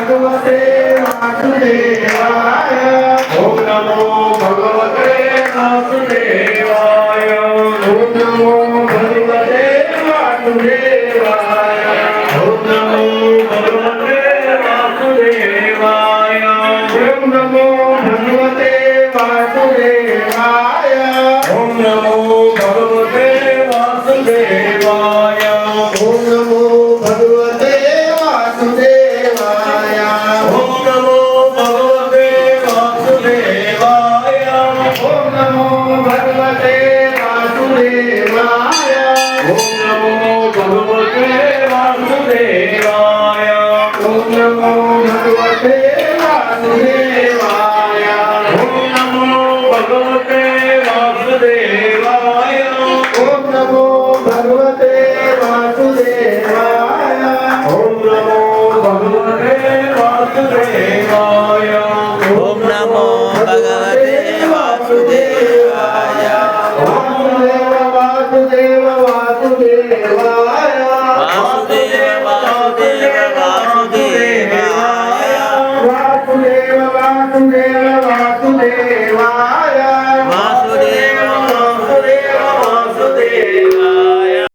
भगवते वासुदेवाय ओम नमो भगवते वासुदेवाय ओम नमो भगवते वासुदेवाय ओम नमो भगवते वासुदेवाय ओम नमो भगवते वासुदेवाय ओम नमो भगवते वासुदेवाय ओम नमो भगवते वासुदेवाय ओम नमो भगवते वासुदेवाय ओम नमो भगवते वासुदेवाय ओम नमो भगवते वासुदेवाय ओम नमो भगवते वासुदेवाय ओम नमो भगवते वासुदेवाय ओम नमो भगवते